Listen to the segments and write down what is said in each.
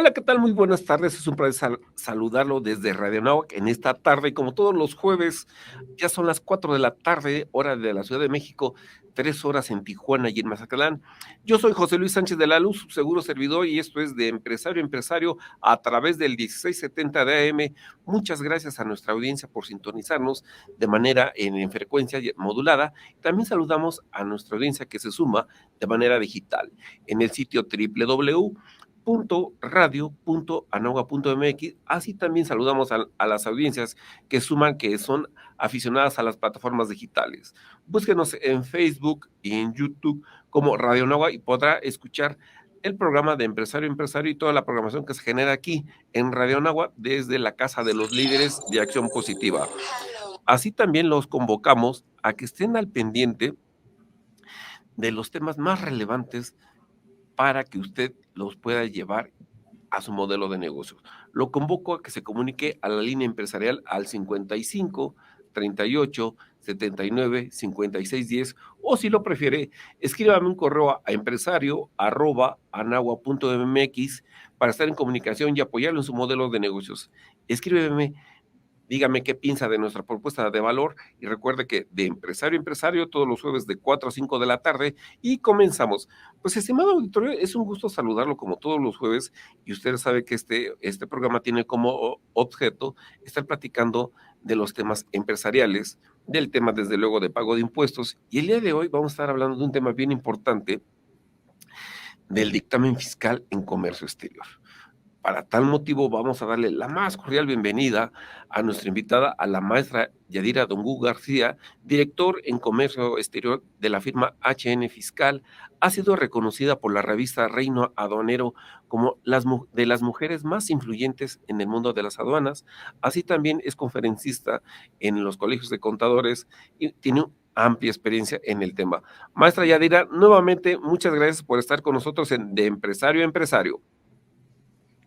Hola, ¿qué tal? Muy buenas tardes. Es un placer saludarlo desde Radio Anáhuac en esta tarde. Como todos los jueves, ya son las 4 de la tarde, hora de la Ciudad de México, 3 horas en Tijuana y en Mazatlán. Yo soy José Luis Sánchez de la Luz, su seguro servidor, y esto es de Empresario a Empresario a través del 1670 de AM. Muchas gracias a nuestra audiencia por sintonizarnos de manera en frecuencia modulada. También saludamos a nuestra audiencia que se suma de manera digital en el sitio www.radio.anagua.mx. Así también saludamos a las audiencias que suman, que son aficionadas a las plataformas digitales. Búsquenos en Facebook y en YouTube como Radio Anagua y podrá escuchar el programa de Empresario a Empresario y toda la programación que se genera aquí en Radio Anagua desde la Casa de los Líderes de Acción Positiva. Así también los convocamos a que estén al pendiente de los temas más relevantes para que usted los pueda llevar a su modelo de negocios. Lo convoco a que se comunique a la línea empresarial al 55 38 79 56 10, o si lo prefiere, escríbame un correo a empresario@anagua.mx para estar en comunicación y apoyarlo en su modelo de negocios. Escríbeme, dígame qué piensa de nuestra propuesta de valor y recuerde que de Empresario a Empresario todos los jueves de 4 a 5 de la tarde y comenzamos. Pues, estimado auditorio, es un gusto saludarlo como todos los jueves y usted sabe que este programa tiene como objeto estar platicando de los temas empresariales, del tema desde luego de pago de impuestos, y el día de hoy vamos a estar hablando de un tema bien importante, del dictamen fiscal en comercio exterior. Para tal motivo, vamos a darle la más cordial bienvenida a nuestra invitada, a la maestra Yadira Dongú García, director en comercio exterior de la firma HN Fiscal. Ha sido reconocida por la revista Reino Aduanero como de las mujeres más influyentes en el mundo de las aduanas. Así también es conferencista en los colegios de contadores y tiene amplia experiencia en el tema. Maestra Yadira, nuevamente, muchas gracias por estar con nosotros de Empresario a Empresario.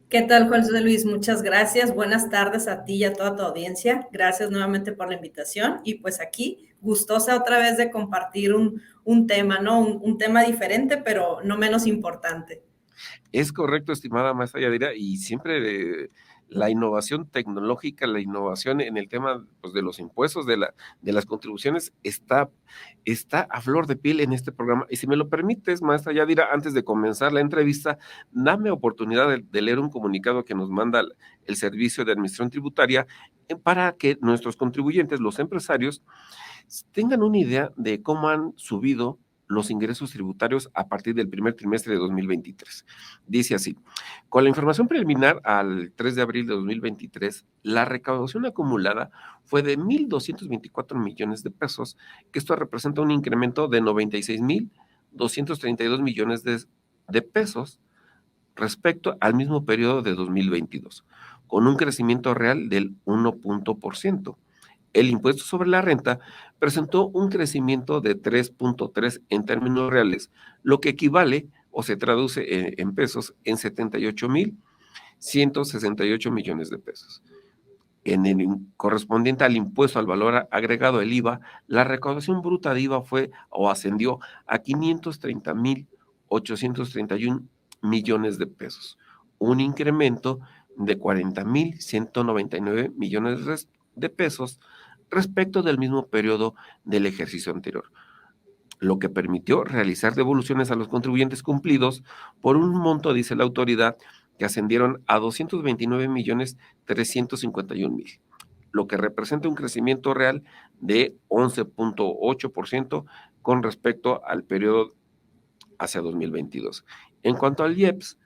¿Qué tal, José Luis? Muchas gracias. Buenas tardes a ti y a toda tu audiencia. Gracias nuevamente por la invitación. Y pues aquí, gustosa otra vez de compartir un tema, ¿no? Un tema diferente, pero no menos importante. Es correcto, estimada maestra Yadira, y siempre la innovación tecnológica, la innovación en el tema, pues, de los impuestos, de las contribuciones, está a flor de piel en este programa. Y si me lo permites, maestra Yadira, antes de comenzar la entrevista, dame oportunidad de leer un comunicado que nos manda el Servicio de Administración Tributaria, para que nuestros contribuyentes, los empresarios, tengan una idea de cómo han subido los ingresos tributarios a partir del primer trimestre de 2023. Dice así: con la información preliminar al 3 de abril de 2023, la recaudación acumulada fue de 1,224 millones de pesos, que esto representa un incremento de 96,232 millones de pesos respecto al mismo periodo de 2022, con un crecimiento real del 1%. El impuesto sobre la renta presentó un crecimiento de 3.3 en términos reales, lo que equivale o se traduce en pesos en 78,168 millones de pesos. En el correspondiente al impuesto al valor agregado, el IVA, la recaudación bruta de IVA fue o ascendió a 530,831 millones de pesos, un incremento de 40,199 millones de pesos respecto del mismo periodo del ejercicio anterior, lo que permitió realizar devoluciones a los contribuyentes cumplidos por un monto, dice la autoridad, que ascendieron a 229,351,000, lo que representa un crecimiento real de 11.8% con respecto al periodo hacia 2022. En cuanto al IEPS,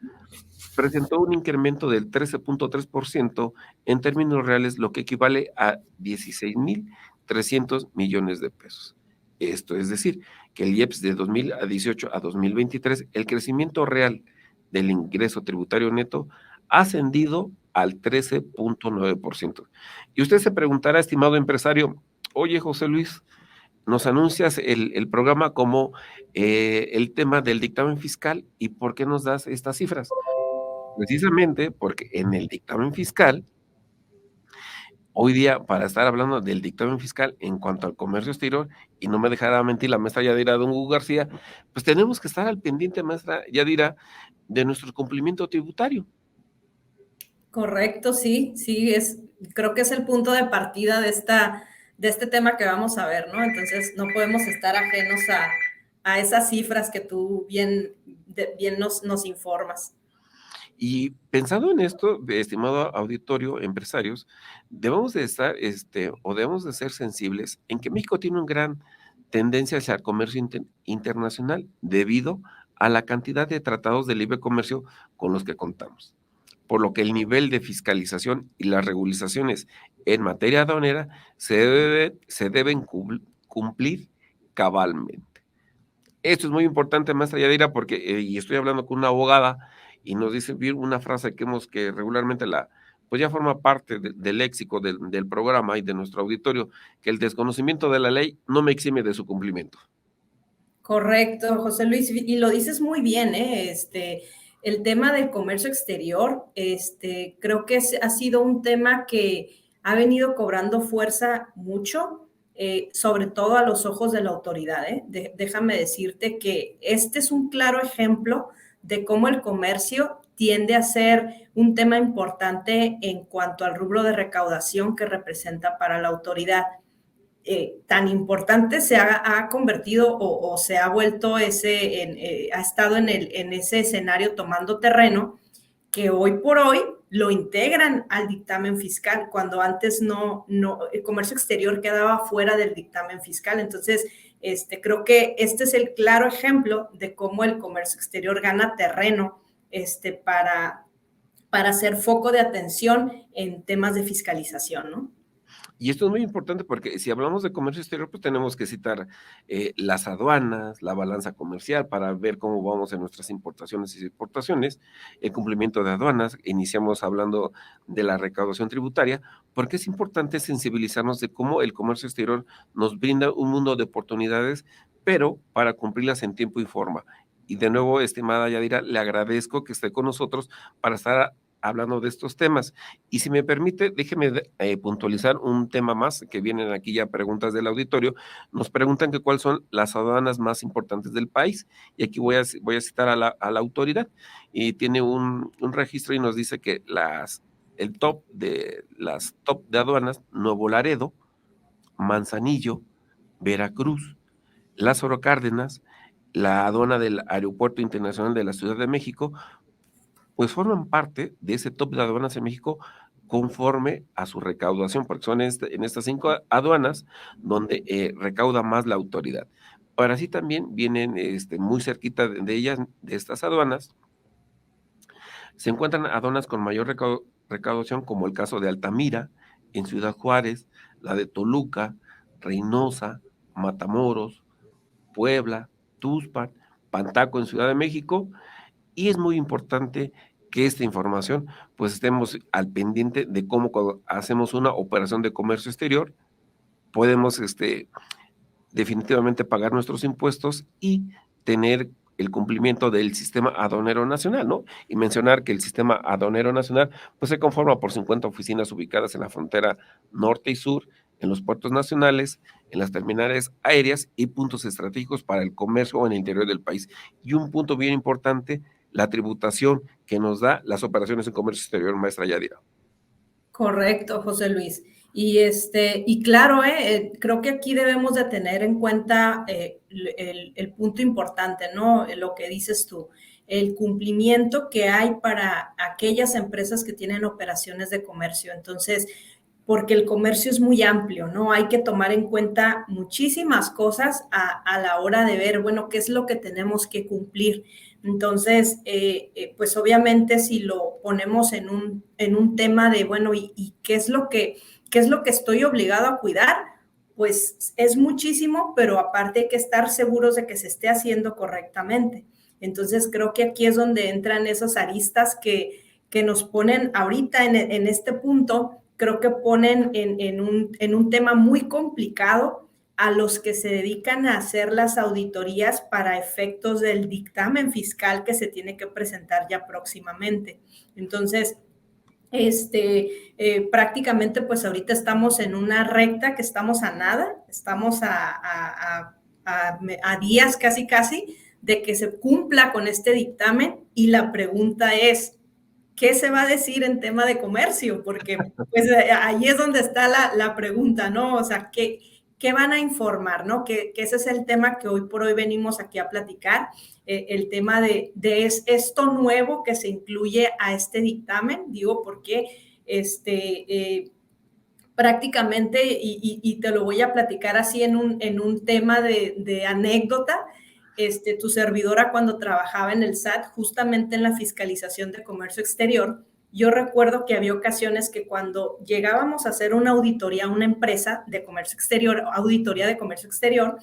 presentó un incremento del 13.3% en términos reales, lo que equivale a 16,300 millones de pesos. Esto es decir, que el IEPS de 2018 a 2023, el crecimiento real del ingreso tributario neto ha ascendido al 13.9%. Y usted se preguntará, estimado empresario: oye, José Luis, nos anuncias el programa como el tema del dictamen fiscal, ¿y por qué nos das estas cifras? Precisamente porque en el dictamen fiscal, hoy día, para estar hablando del dictamen fiscal en cuanto al comercio exterior, y no me dejará mentir la maestra Yadira Don Hugo García, pues tenemos que estar al pendiente, maestra Yadira, de nuestro cumplimiento tributario. Correcto, sí, sí, creo que es el punto de partida de este tema que vamos a ver, ¿no? Entonces, no podemos estar ajenos a esas cifras que tú bien nos informas. Y pensando en esto, estimado auditorio, empresarios, debemos de estar, o debemos de ser sensibles en que México tiene una gran tendencia hacia el comercio internacional debido a la cantidad de tratados de libre comercio con los que contamos, por lo que el nivel de fiscalización y las regularizaciones en materia aduanera se deben cumplir cabalmente. Esto es muy importante, maestra Yadira, porque, y estoy hablando con una abogada y nos dice bien una frase que regularmente pues ya forma parte del léxico del programa y de nuestro auditorio, que el desconocimiento de la ley no me exime de su cumplimiento. Correcto, José Luis, y lo dices muy bien, ¿eh? El tema del comercio exterior, creo que ha sido un tema que ha venido cobrando fuerza mucho, sobre todo a los ojos de la autoridad, ¿eh? Déjame decirte que este es un claro ejemplo de cómo el comercio tiende a ser un tema importante en cuanto al rubro de recaudación que representa para la autoridad. Tan importante se ha convertido o se ha vuelto ha estado en ese escenario tomando terreno, que hoy por hoy lo integran al dictamen fiscal, cuando antes el comercio exterior quedaba fuera del dictamen fiscal. Entonces, creo que este es el claro ejemplo de cómo el comercio exterior gana terreno para ser foco de atención en temas de fiscalización, ¿no? Y esto es muy importante porque si hablamos de comercio exterior, pues tenemos que citar las aduanas, la balanza comercial para ver cómo vamos en nuestras importaciones y exportaciones, el cumplimiento de aduanas. Iniciamos hablando de la recaudación tributaria, porque es importante sensibilizarnos de cómo el comercio exterior nos brinda un mundo de oportunidades, pero para cumplirlas en tiempo y forma. Y de nuevo, estimada Yadira, le agradezco que esté con nosotros para estar hablando de estos temas. Y si me permite, déjeme puntualizar un tema más, que vienen aquí ya preguntas del auditorio. Nos preguntan que cuáles son las aduanas más importantes del país, y aquí voy a citar a la autoridad, y tiene un registro y nos dice que las top de aduanas: Nuevo Laredo, Manzanillo, Veracruz, Lázaro Cárdenas, la aduana del Aeropuerto Internacional de la Ciudad de México, pues forman parte de ese top de aduanas en México conforme a su recaudación, porque son en estas 5 aduanas donde recauda más la autoridad. Ahora sí, también vienen muy cerquita de ellas, de estas aduanas, se encuentran aduanas con mayor recaudación, como el caso de Altamira, en Ciudad Juárez, la de Toluca, Reynosa, Matamoros, Puebla, Tuxpan, Pantaco en Ciudad de México. Y es muy importante que esta información, pues estemos al pendiente de cómo, cuando hacemos una operación de comercio exterior, podemos definitivamente pagar nuestros impuestos y tener el cumplimiento del sistema aduanero nacional, ¿no? Y mencionar que el sistema aduanero nacional, pues se conforma por 50 oficinas ubicadas en la frontera norte y sur, en los puertos nacionales, en las terminales aéreas y puntos estratégicos para el comercio en el interior del país. Y un punto bien importante: la tributación que nos da las operaciones en comercio exterior, maestra Yadira. Correcto, José Luis. Y claro, creo que aquí debemos de tener en cuenta el punto importante, ¿no? Lo que dices tú, el cumplimiento que hay para aquellas empresas que tienen operaciones de comercio. Entonces, porque el comercio es muy amplio, ¿no? Hay que tomar en cuenta muchísimas cosas a la hora de ver, bueno, qué es lo que tenemos que cumplir. Entonces, pues obviamente si lo ponemos en un tema de, bueno, ¿y qué es qué es lo que estoy obligado a cuidar? Pues es muchísimo, pero aparte hay que estar seguros de que se esté haciendo correctamente. Entonces, creo que aquí es donde entran esas aristas que nos ponen ahorita en este punto, creo que ponen en un tema muy complicado a los que se dedican a hacer las auditorías para efectos del dictamen fiscal que se tiene que presentar ya próximamente. Entonces, prácticamente pues ahorita estamos en una recta que estamos a nada, estamos a días casi de que se cumpla con este dictamen, y la pregunta es, ¿qué se va a decir en tema de comercio? Porque pues ahí es donde está la pregunta, ¿no? O sea, ¿qué van a informar, ¿no? Que ese es el tema que hoy por hoy venimos aquí a platicar, el tema de esto nuevo que se incluye a este dictamen, digo, porque prácticamente, y te lo voy a platicar así en un tema de anécdota, tu servidora cuando trabajaba en el SAT, justamente en la fiscalización de comercio exterior, yo recuerdo que había ocasiones que cuando llegábamos a hacer una auditoría a una empresa de comercio exterior, auditoría de comercio exterior,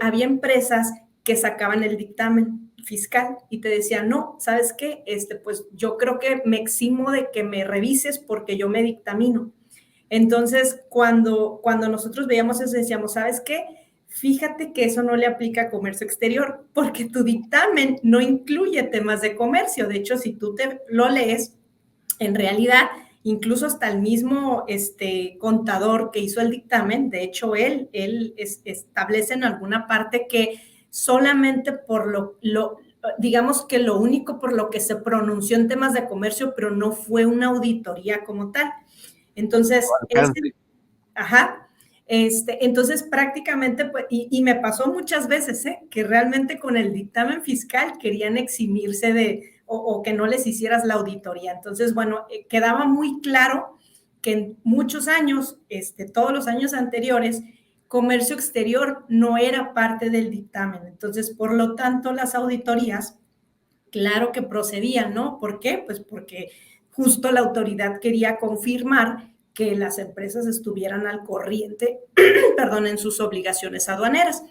había empresas que sacaban el dictamen fiscal y te decían, no, ¿sabes qué? Pues yo creo que me eximo de que me revises porque yo me dictamino. Entonces, cuando nosotros veíamos eso, decíamos, ¿sabes qué? Fíjate que eso no le aplica a comercio exterior, porque tu dictamen no incluye temas de comercio. De hecho, si tú te lo lees, en realidad, incluso hasta el mismo contador que hizo el dictamen, de hecho, él establece en alguna parte que solamente por digamos que lo único por lo que se pronunció en temas de comercio, pero no fue una auditoría como tal. Entonces, ajá, entonces prácticamente, pues, y me pasó muchas veces, que realmente con el dictamen fiscal querían eximirse o que no les hicieras la auditoría. Entonces, bueno, quedaba muy claro que en muchos años, todos los años anteriores, comercio exterior no era parte del dictamen. Entonces, por lo tanto, las auditorías, claro que procedían, ¿no? ¿Por qué? Pues porque justo la autoridad quería confirmar que las empresas estuvieran al corriente, perdón, en sus obligaciones aduaneras.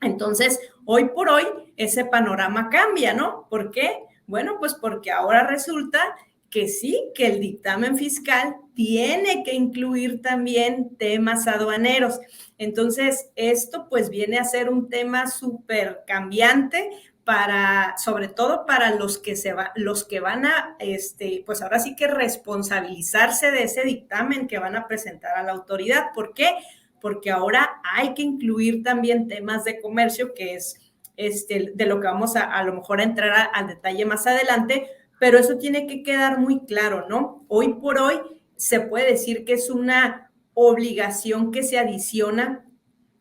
Entonces, hoy por hoy, ese panorama cambia, ¿no? ¿Por qué? Bueno, pues porque ahora resulta que sí, que el dictamen fiscal tiene que incluir también temas aduaneros. Entonces, esto pues viene a ser un tema súper cambiante sobre todo para los que van a, pues ahora sí que responsabilizarse de ese dictamen que van a presentar a la autoridad. ¿Por qué? Porque ahora hay que incluir también temas de comercio, que es de lo que vamos a lo mejor a entrar al detalle más adelante, pero eso tiene que quedar muy claro, ¿no? Hoy por hoy se puede decir que es una obligación que se adiciona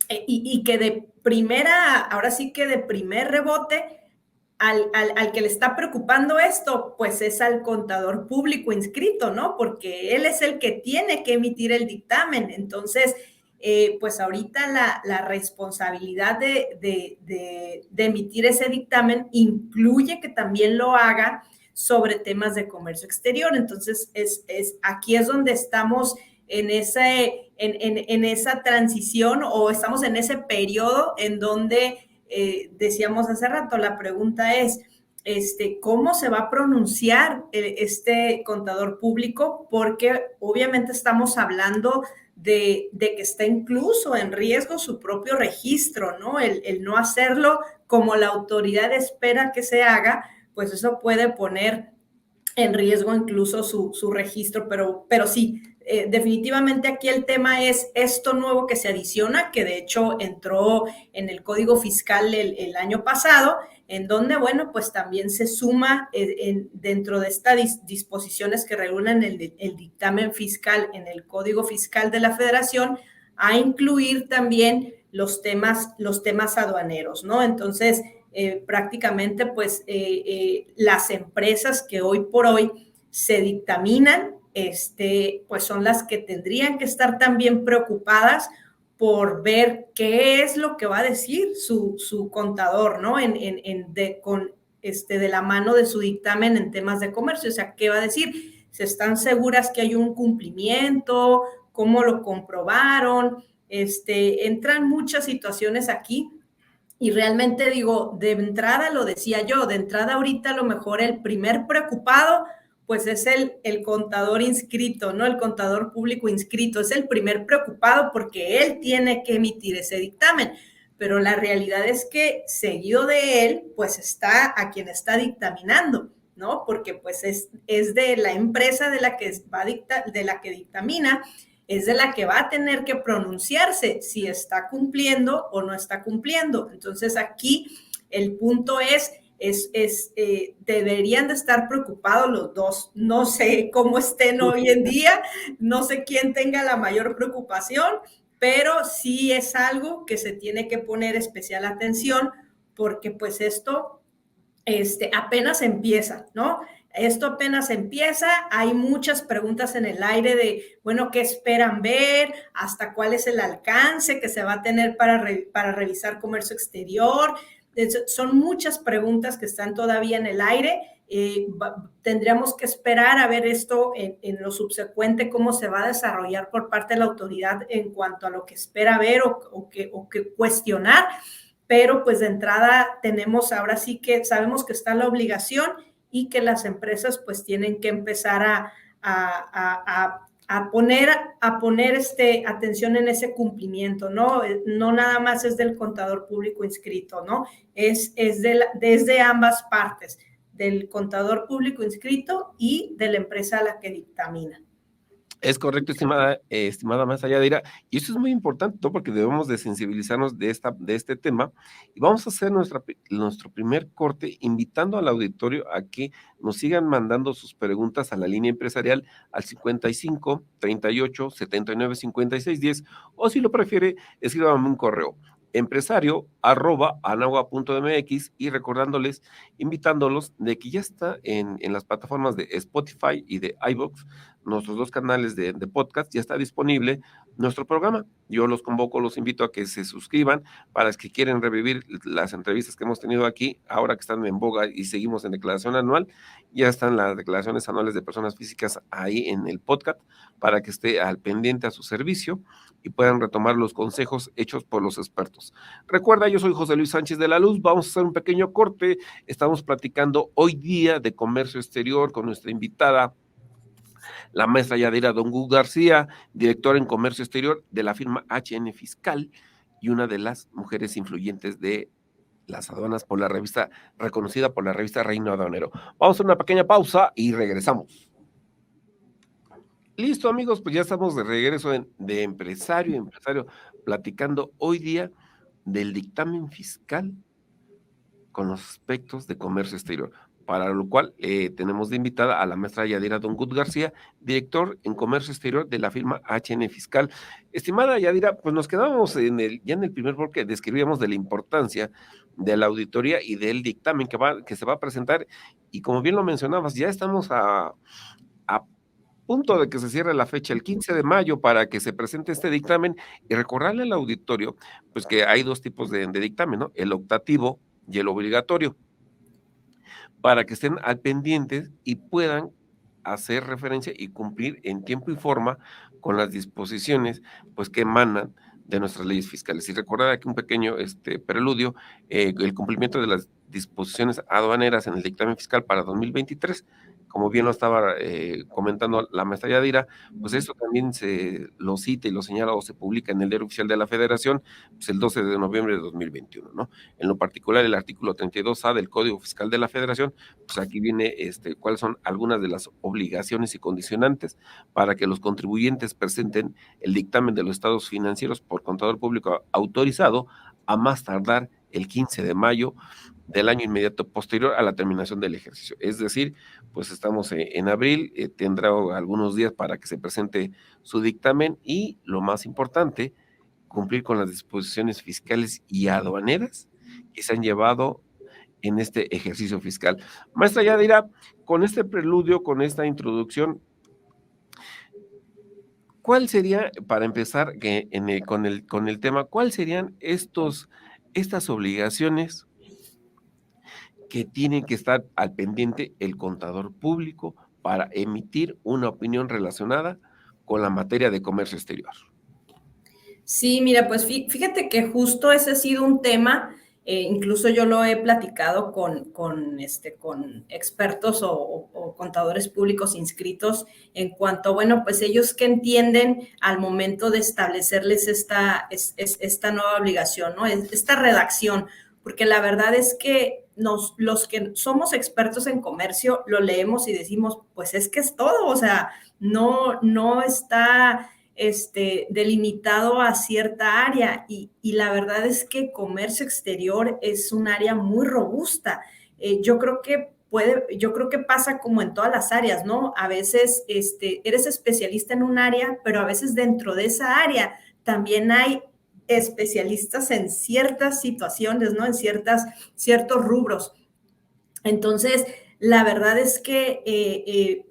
y que de primera, ahora sí que de primer rebote, al que le está preocupando esto, pues es al contador público inscrito, ¿no? Porque él es el que tiene que emitir el dictamen. Entonces, pues ahorita la responsabilidad de emitir ese dictamen incluye que también lo haga sobre temas de comercio exterior. Entonces, aquí es donde estamos en esa transición, o estamos en ese periodo en donde decíamos hace rato, la pregunta es, ¿cómo se va a pronunciar este contador público? Porque obviamente estamos hablando de que está incluso en riesgo su propio registro, ¿no? El no hacerlo como la autoridad espera que se haga, pues eso puede poner en riesgo incluso su registro, pero sí, definitivamente aquí el tema es esto nuevo que se adiciona, que de hecho entró en el Código Fiscal el año pasado, en donde, bueno, pues también se suma dentro de estas disposiciones que regulan el dictamen fiscal en el Código Fiscal de la Federación, a incluir también los temas aduaneros, ¿no? Entonces, prácticamente pues las empresas que hoy por hoy se dictaminan, pues son las que tendrían que estar también preocupadas por ver qué es lo que va a decir su contador, ¿no? De la mano de su dictamen en temas de comercio. O sea, ¿qué va a decir? ¿Se están seguras que hay un cumplimiento? ¿Cómo lo comprobaron? Entran muchas situaciones aquí. Y realmente digo, de entrada lo decía yo, de entrada ahorita a lo mejor el primer preocupado pues es el contador inscrito, ¿no? El contador público inscrito es el primer preocupado porque él tiene que emitir ese dictamen. Pero la realidad es que seguido de él pues está a quien está dictaminando, ¿no? Porque pues es de la empresa de la que dictamina, es de la que va a tener que pronunciarse si está cumpliendo o no está cumpliendo. Entonces aquí el punto es deberían de estar preocupados los dos. No sé cómo estén hoy en día, no sé quién tenga la mayor preocupación, pero sí es algo que se tiene que poner especial atención porque pues esto apenas empieza, ¿no? Esto apenas empieza, hay muchas preguntas en el aire de, bueno, ¿qué esperan ver? ¿Hasta cuál es el alcance que se va a tener para revisar comercio exterior? Son muchas preguntas que están todavía en el aire. Tendríamos que esperar a ver esto en lo subsecuente, cómo se va a desarrollar por parte de la autoridad en cuanto a lo que espera ver o que cuestionar, pero pues de entrada tenemos ahora sí que sabemos que está la obligación y que las empresas pues tienen que empezar a poner atención en ese cumplimiento, ¿no? No nada más es del contador público inscrito, ¿no? Desde ambas partes, del contador público inscrito y de la empresa a la que dictamina. Es correcto, estimada maestra Yadira, y eso es muy importante, ¿no? Porque debemos de sensibilizarnos de este tema, y vamos a hacer nuestro primer corte, invitando al auditorio a que nos sigan mandando sus preguntas a la línea empresarial al 55 38 79 56 10, o si lo prefiere, escríbame un correo empresario@anagua.mx, y recordándoles, invitándolos de que ya está en las plataformas de Spotify y de iVoox, nuestros dos canales de podcast, ya está disponible nuestro programa. Yo los convoco, los invito a que se suscriban para los que quieren revivir las entrevistas que hemos tenido aquí, ahora que están en boga y seguimos en declaración anual. Ya están las declaraciones anuales de personas físicas ahí en el podcast para que esté al pendiente a su servicio y puedan retomar los consejos hechos por los expertos. Recuerda, yo soy José Luis Sánchez de la Luz, vamos a hacer un pequeño corte. Estamos platicando hoy día de comercio exterior con nuestra invitada, la maestra Yadira Dongu García, directora en comercio exterior de la firma HN Fiscal y una de las mujeres influyentes de las aduanas reconocida por la revista Reino Aduanero. Vamos a una pequeña pausa y regresamos. Listo, amigos, pues ya estamos de regreso de empresario, platicando hoy día del dictamen fiscal con los aspectos de comercio exterior, para lo cual tenemos de invitada a la maestra Yadira Dongut García, director en comercio exterior de la firma HN Fiscal. Estimada Yadira, pues nos quedamos ya en el primer bloque, describíamos de la importancia de la auditoría y del dictamen que se va a presentar, y como bien lo mencionabas, ya estamos a punto de que se cierre la fecha, el 15 de mayo, para que se presente este dictamen, y recordarle al auditorio, pues que hay dos tipos de dictamen, ¿no? El optativo y el obligatorio, para que estén al pendiente y puedan hacer referencia y cumplir en tiempo y forma con las disposiciones pues que emanan de nuestras leyes fiscales. Y recordar aquí un pequeño preludio, el cumplimiento de las disposiciones aduaneras en el dictamen fiscal para 2023, como bien lo estaba comentando la maestra Yadira, pues eso también se lo cita y lo señala o se publica en el Diario Oficial de la Federación, pues el 12 de noviembre de 2021, ¿no? En lo particular, el artículo 32A del Código Fiscal de la Federación, pues aquí viene cuáles son algunas de las obligaciones y condicionantes para que los contribuyentes presenten el dictamen de los estados financieros por contador público autorizado a más tardar el 15 de mayo del año inmediato posterior a la terminación del ejercicio. Es decir, pues estamos en abril, tendrá algunos días para que se presente su dictamen y, lo más importante, cumplir con las disposiciones fiscales y aduaneras que se han llevado en este ejercicio fiscal. Maestra Yadira, con este preludio, con esta introducción, ¿cuál sería, para empezar con el tema, cuál serían estas obligaciones que tienen que estar al pendiente el contador público para emitir una opinión relacionada con la materia de comercio exterior? Sí, mira, pues fíjate que justo ese ha sido un tema, incluso yo lo he platicado con expertos o contadores públicos inscritos en cuanto, bueno, pues ellos que entienden al momento de establecerles esta nueva obligación, ¿no? Esta redacción, porque la verdad es que los que somos expertos en comercio lo leemos y decimos, pues es que es todo, o sea, no está delimitado a cierta área y la verdad es que comercio exterior es un área muy robusta yo creo que pasa como en todas las áreas, ¿no? A veces eres especialista en un área, pero a veces dentro de esa área también hay especialistas en ciertas situaciones, ¿no? En ciertos rubros. Entonces, la verdad es que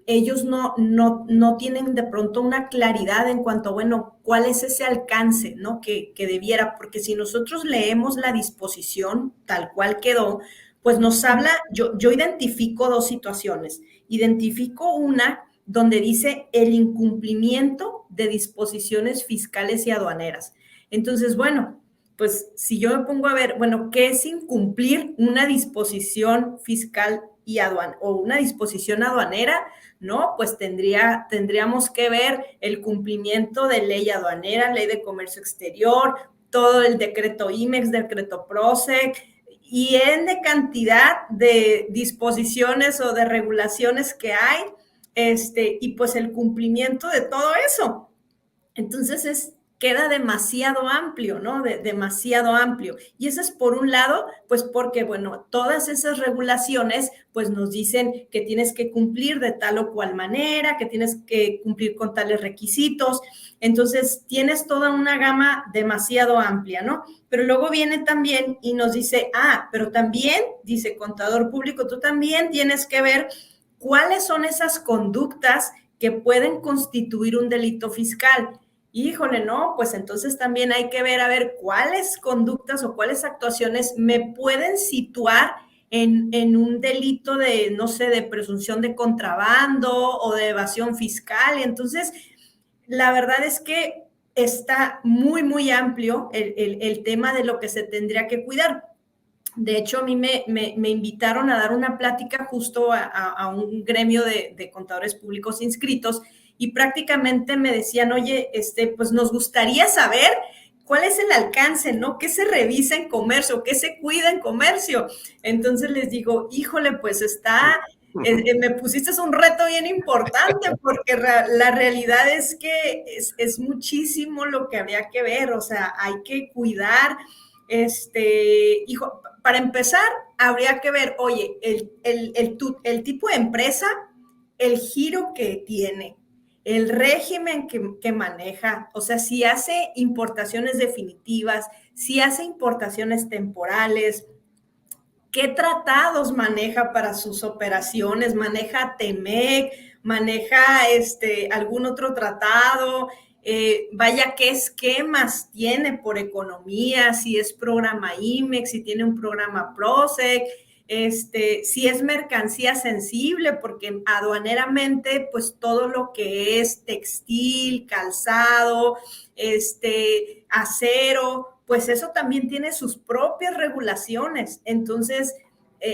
ellos no tienen de pronto una claridad en cuanto a, bueno, cuál es ese alcance, ¿no? Que debiera, porque si nosotros leemos la disposición tal cual quedó, pues nos habla, yo identifico dos situaciones. Identifico una donde dice el incumplimiento de disposiciones fiscales y aduaneras. Entonces, bueno, pues si yo me pongo a ver, bueno, ¿qué es incumplir una disposición fiscal y o una disposición aduanera? ¿No? Pues tendríamos que ver el cumplimiento de ley aduanera, ley de comercio exterior, todo el decreto IMEX, decreto PROSEC, y en de cantidad de disposiciones o de regulaciones que hay, y pues el cumplimiento de todo eso. Entonces queda demasiado amplio, ¿no? Demasiado amplio. Y eso es por un lado, pues porque, bueno, todas esas regulaciones, pues nos dicen que tienes que cumplir de tal o cual manera, que tienes que cumplir con tales requisitos. Entonces, tienes toda una gama demasiado amplia, ¿no? Pero luego viene también y nos dice, pero también, dice contador público, tú también tienes que ver cuáles son esas conductas que pueden constituir un delito fiscal. Híjole, no, pues entonces también hay que ver, a ver, cuáles conductas o cuáles actuaciones me pueden situar en un delito de, no sé, de presunción de contrabando o de evasión fiscal. Y entonces, la verdad es que está muy, muy amplio el tema de lo que se tendría que cuidar. De hecho, a mí me invitaron a dar una plática justo a un gremio de contadores públicos inscritos y prácticamente me decían, oye, pues nos gustaría saber cuál es el alcance, ¿no? ¿Qué se revisa en comercio? ¿Qué se cuida en comercio? Entonces les digo, híjole, pues me pusiste un reto bien importante porque la realidad es que es muchísimo lo que habría que ver, o sea, hay que cuidar, hijo, para empezar, habría que ver, oye, el tipo de empresa, el giro que tiene, el régimen que maneja, o sea, si hace importaciones definitivas, si hace importaciones temporales, qué tratados maneja para sus operaciones, maneja TEMEC, maneja algún otro tratado, vaya qué esquemas tiene por economía, si es programa IMEX, si tiene un programa PROSEC, si es mercancía sensible, porque aduaneramente, pues todo lo que es textil, calzado, acero, pues eso también tiene sus propias regulaciones. Entonces,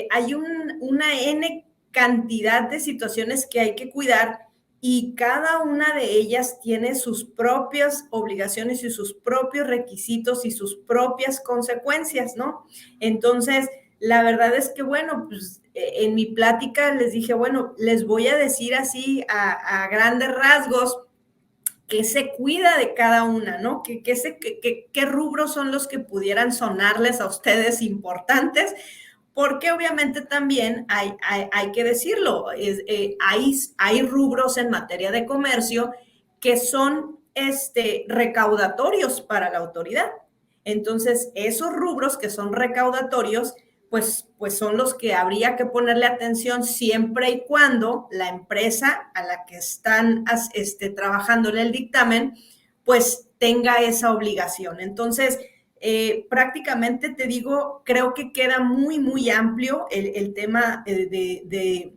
hay una N cantidad de situaciones que hay que cuidar y cada una de ellas tiene sus propias obligaciones y sus propios requisitos y sus propias consecuencias, ¿no? Entonces, la verdad es que, bueno, pues en mi plática les dije, bueno, les voy a decir así a grandes rasgos qué se cuida de cada una, ¿no? ¿Qué rubros son los que pudieran sonarles a ustedes importantes? Porque obviamente también hay que decirlo, hay rubros en materia de comercio que son recaudatorios para la autoridad. Entonces, esos rubros que son recaudatorios, pues son los que habría que ponerle atención siempre y cuando la empresa a la que están trabajándole el dictamen, pues tenga esa obligación. Entonces, prácticamente te digo, creo que queda muy, muy amplio el tema de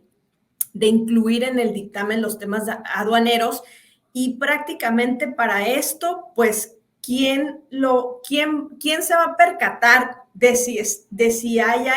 incluir en el dictamen los temas aduaneros y prácticamente para esto, pues, ¿quién se va a percatar de si hay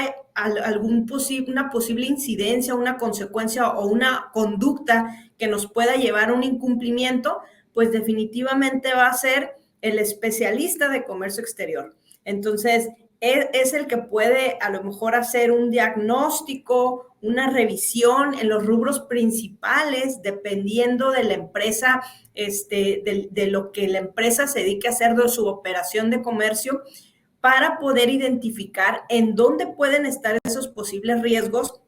una posible incidencia, una consecuencia o una conducta que nos pueda llevar a un incumplimiento? Pues definitivamente va a ser el especialista de comercio exterior. Entonces, es el que puede a lo mejor hacer un diagnóstico, una revisión en los rubros principales, dependiendo de la empresa, de lo que la empresa se dedique a hacer de su operación de comercio, para poder identificar en dónde pueden estar esos posibles riesgos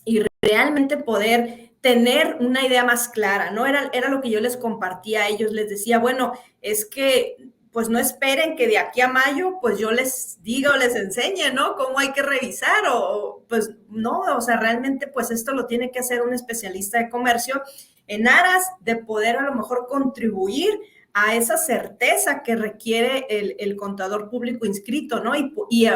y realmente poder tener una idea más clara, ¿no? Era lo que yo les compartía a ellos, les decía, bueno, es que pues no esperen que de aquí a mayo pues yo les diga o les enseñe, ¿no? Cómo hay que revisar o pues no, o sea, realmente pues esto lo tiene que hacer un especialista de comercio en aras de poder a lo mejor contribuir a esa certeza que requiere el contador público inscrito, ¿no? Y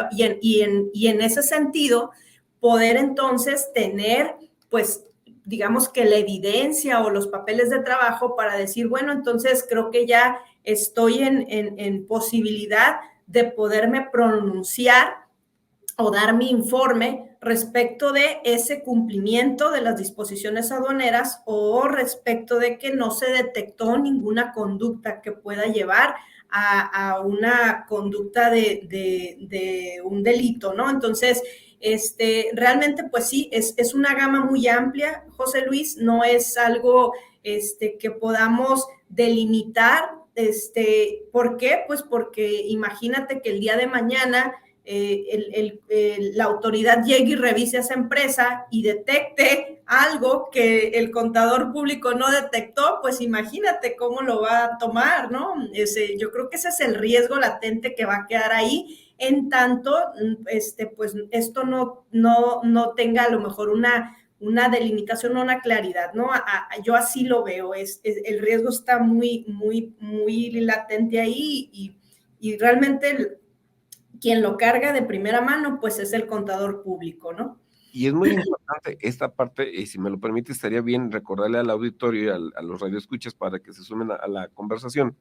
en ese sentido, poder entonces tener, pues, digamos que la evidencia o los papeles de trabajo para decir, bueno, entonces creo que ya estoy en posibilidad de poderme pronunciar o dar mi informe respecto de ese cumplimiento de las disposiciones aduaneras o respecto de que no se detectó ninguna conducta que pueda llevar a una conducta de un delito, ¿no? Entonces, realmente, pues sí, es una gama muy amplia, José Luis, no es algo que podamos delimitar. ¿Por qué? Pues porque imagínate que el día de mañana la autoridad llegue y revise a esa empresa y detecte algo que el contador público no detectó, pues imagínate cómo lo va a tomar, ¿no? Yo creo que ese es el riesgo latente que va a quedar ahí en tanto, pues esto no tenga a lo mejor una delimitación o una claridad, ¿no? Yo así lo veo, el riesgo está muy latente ahí y realmente quien lo carga de primera mano, pues es el contador público, ¿no? Y es muy importante esta parte, y si me lo permite, estaría bien recordarle al auditorio y a los radioescuchas para que se sumen a la conversación.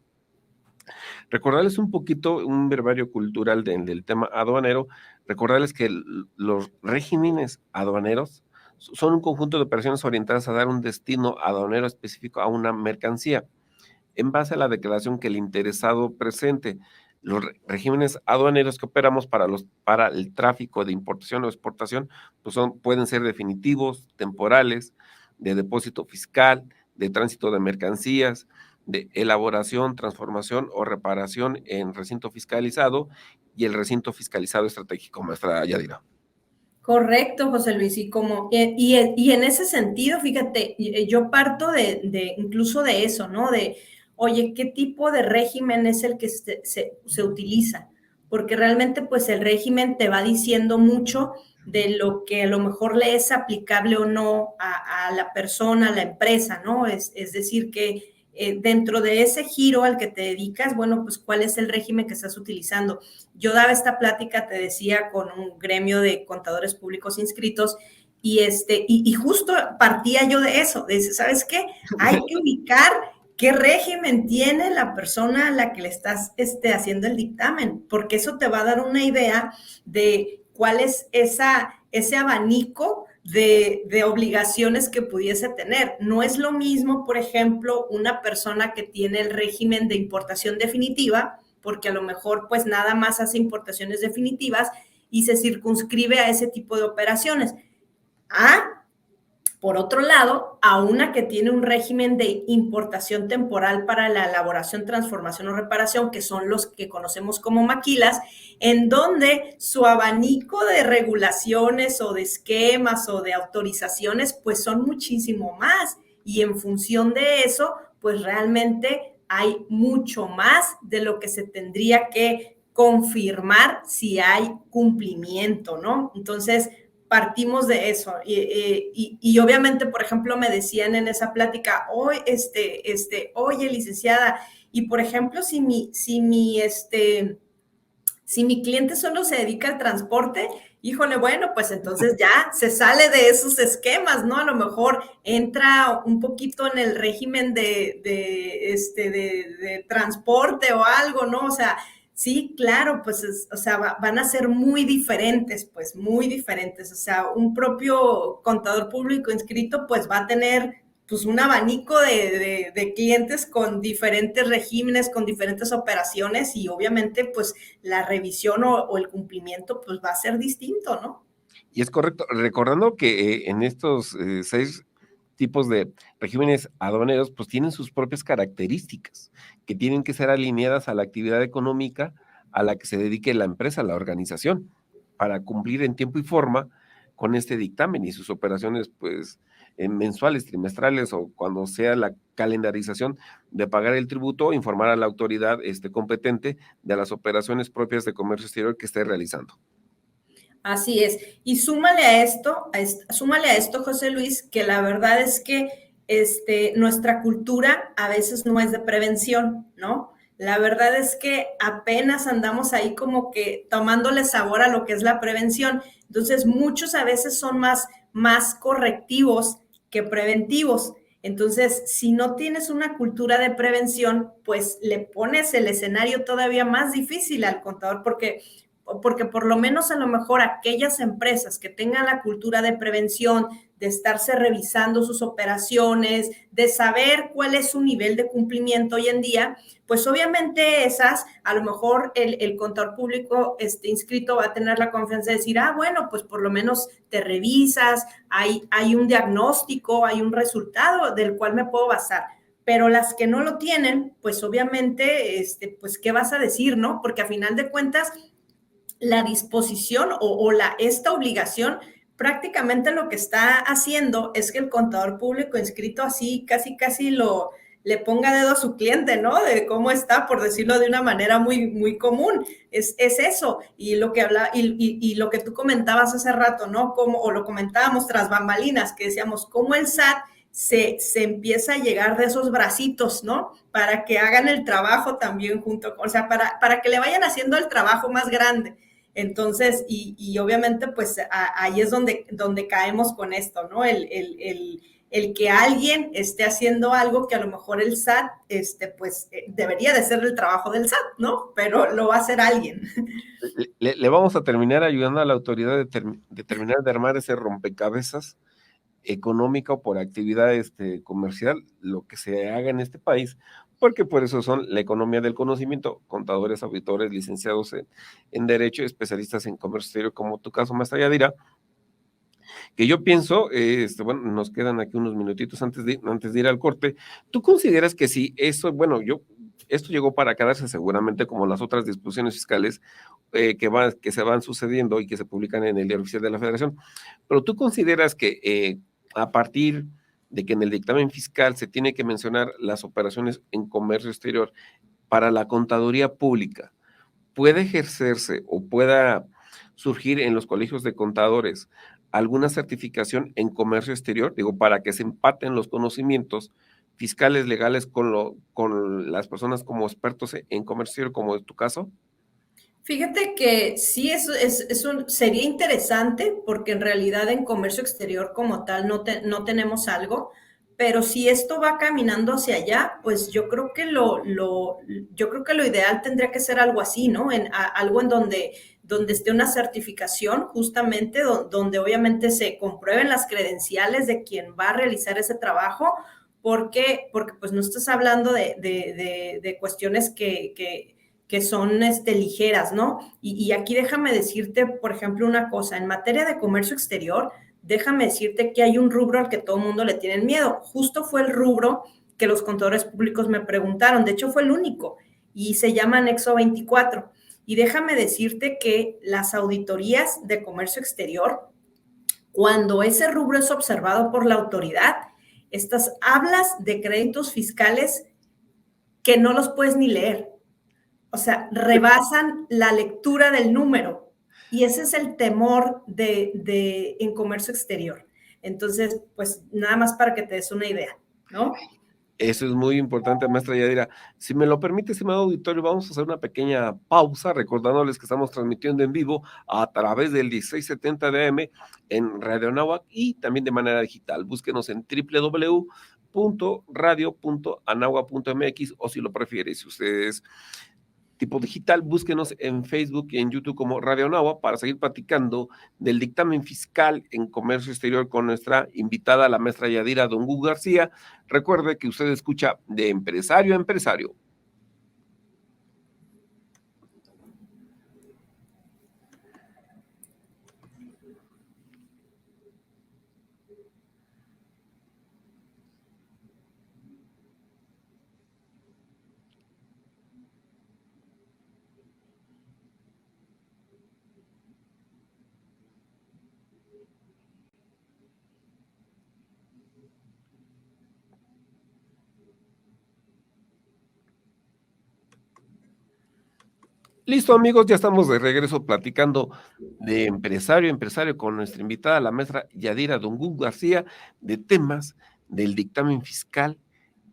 Recordarles un poquito un verbario cultural del tema aduanero, recordarles que los regímenes aduaneros son un conjunto de operaciones orientadas a dar un destino aduanero específico a una mercancía, en base a la declaración que el interesado presente. Los regímenes aduaneros que operamos para el tráfico de importación o exportación, pues pueden ser definitivos, temporales, de depósito fiscal, de tránsito de mercancías, de elaboración, transformación o reparación en recinto fiscalizado y el recinto fiscalizado estratégico, maestra Yadira. Correcto, José Luis, y en ese sentido, fíjate, yo parto incluso de eso, ¿no? Oye, ¿qué tipo de régimen es el que se utiliza? Porque realmente, pues, el régimen te va diciendo mucho de lo que a lo mejor le es aplicable o no a la persona, a la empresa, ¿no? Es decir, que dentro de ese giro al que te dedicas, bueno, pues, ¿cuál es el régimen que estás utilizando? Yo daba esta plática, te decía, con un gremio de contadores públicos inscritos y justo partía yo de eso, de, ¿sabes qué? Hay que ubicar qué régimen tiene la persona a la que le estás haciendo el dictamen, porque eso te va a dar una idea de cuál es ese abanico de obligaciones que pudiese tener. No es lo mismo, por ejemplo, una persona que tiene el régimen de importación definitiva, porque a lo mejor pues nada más hace importaciones definitivas y se circunscribe a ese tipo de operaciones. Por otro lado, a una que tiene un régimen de importación temporal para la elaboración, transformación o reparación, que son los que conocemos como maquilas, en donde su abanico de regulaciones o de esquemas o de autorizaciones, pues son muchísimo más. Y en función de eso, pues realmente hay mucho más de lo que se tendría que confirmar si hay cumplimiento, ¿no? Entonces, partimos de eso. Y obviamente, por ejemplo, me decían en esa plática, oye, licenciada, y por ejemplo, si mi cliente solo se dedica al transporte, híjole, bueno, pues entonces ya se sale de esos esquemas, ¿no? A lo mejor entra un poquito en el régimen de transporte o algo, ¿no? O sea, sí, claro, pues, o sea, van a ser muy diferentes, pues, muy diferentes. O sea, un propio contador público inscrito, pues, va a tener pues un abanico de clientes con diferentes regímenes, con diferentes operaciones y obviamente pues la revisión o el cumplimiento pues va a ser distinto, ¿no? Y es correcto, recordando que en estos 6 tipos de regímenes aduaneros, pues tienen sus propias características, que tienen que ser alineadas a la actividad económica, a la que se dedique la empresa, la organización, para cumplir en tiempo y forma con este dictamen y sus operaciones, pues, mensuales, trimestrales o cuando sea la calendarización de pagar el tributo, informar a la autoridad competente de las operaciones propias de comercio exterior que esté realizando. Así es. Y súmale a esto, José Luis, que la verdad es que nuestra cultura a veces no es de prevención, ¿no? La verdad es que apenas andamos ahí como que tomándole sabor a lo que es la prevención. Entonces, muchos a veces son más correctivos que preventivos. Entonces, si no tienes una cultura de prevención, pues le pones el escenario todavía más difícil al contador, porque por lo menos a lo mejor aquellas empresas que tengan la cultura de prevención, de estarse revisando sus operaciones, de saber cuál es su nivel de cumplimiento hoy en día, pues obviamente esas, a lo mejor el contador público inscrito va a tener la confianza de decir, bueno, pues por lo menos te revisas, hay un diagnóstico, hay un resultado del cual me puedo basar. Pero las que no lo tienen, pues obviamente, pues, ¿qué vas a decir, no? Porque a final de cuentas, la disposición esta obligación prácticamente lo que está haciendo es que el contador público inscrito así casi le ponga dedo a su cliente, ¿no? De cómo está, por decirlo de una manera muy común. Es eso. Y lo que y lo que tú comentabas hace rato, ¿no? O lo comentábamos tras bambalinas, que decíamos, cómo el SAT se empieza a llegar de esos bracitos, ¿no? Para que hagan el trabajo también o sea, para que le vayan haciendo el trabajo más grande. Entonces, y obviamente, pues ahí es donde caemos con esto, ¿no? El que alguien esté haciendo algo que a lo mejor el SAT, pues debería de ser el trabajo del SAT, ¿no? Pero lo va a hacer alguien. Le vamos a terminar ayudando a la autoridad de terminar de armar ese rompecabezas económica o por actividad comercial, lo que se haga en este país, porque por eso son la economía del conocimiento, contadores, auditores, licenciados en Derecho, especialistas en comercio exterior, como tu caso, maestra Yadira, que yo pienso, bueno, nos quedan aquí unos minutitos antes de ir al corte. ¿Tú consideras que si eso, bueno, esto llegó para quedarse seguramente como las otras disposiciones fiscales que se van sucediendo y que se publican en el Diario Oficial de la Federación, pero tú consideras que a partir de que en el dictamen fiscal se tiene que mencionar las operaciones en comercio exterior para la contaduría pública, puede ejercerse o pueda surgir en los colegios de contadores alguna certificación en comercio exterior, digo, para que se empaten los conocimientos fiscales, legales con las personas como expertos en comercio exterior, como es tu caso? Fíjate que sí, sería interesante porque en realidad en comercio exterior como tal no tenemos algo, pero si esto va caminando hacia allá, pues yo creo que lo ideal tendría que ser algo así, ¿no? Algo en donde esté una certificación justamente, donde obviamente se comprueben las credenciales de quien va a realizar ese trabajo, porque pues no estás hablando de cuestiones que son ligeras, ¿no? Y aquí déjame decirte, por ejemplo, una cosa, en materia de comercio exterior, déjame decirte que hay un rubro al que todo el mundo le tiene miedo. Justo fue el rubro que los contadores públicos me preguntaron, de hecho fue el único, y se llama Anexo 24. Y déjame decirte que las auditorías de comercio exterior, cuando ese rubro es observado por la autoridad, estas hablas de créditos fiscales que no los puedes ni leer. O sea, rebasan la lectura del número. Y ese es el temor en comercio exterior. Entonces, pues nada más para que te des una idea, ¿no? Eso es muy importante, maestra Yadira. Si me lo permite, estimado auditorio, vamos a hacer una pequeña pausa, recordándoles que estamos transmitiendo en vivo a través del 1670 de AM en Radio Anáhuac y también de manera digital. Búsquenos en www.radio.anáhuac.mx o si lo prefiere, si ustedes tipo digital, búsquenos en Facebook y en YouTube como Radio Nahua para seguir platicando del dictamen fiscal en comercio exterior con nuestra invitada, la maestra Yadira Don Hugo García. Recuerde que usted escucha de empresario a empresario. Listo, amigos, ya estamos de regreso platicando de empresario a empresario con nuestra invitada, la maestra Yadira Dongún García, de temas del dictamen fiscal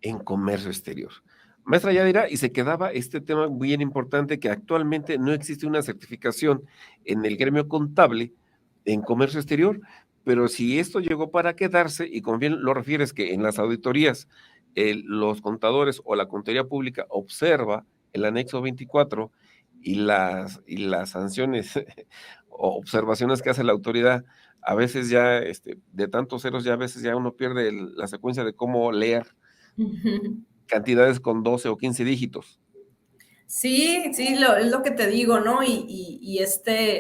en comercio exterior. Maestra Yadira, y se quedaba este tema bien importante, que actualmente no existe una certificación en el gremio contable en comercio exterior, pero si esto llegó para quedarse, y como bien lo refieres que en las auditorías los contadores o la contaduría pública observa el anexo 24 y las sanciones o observaciones que hace la autoridad, a veces ya de tantos ceros, ya a veces ya uno pierde la secuencia de cómo leer cantidades con 12 o 15 dígitos. Sí, sí, es lo que te digo, ¿no?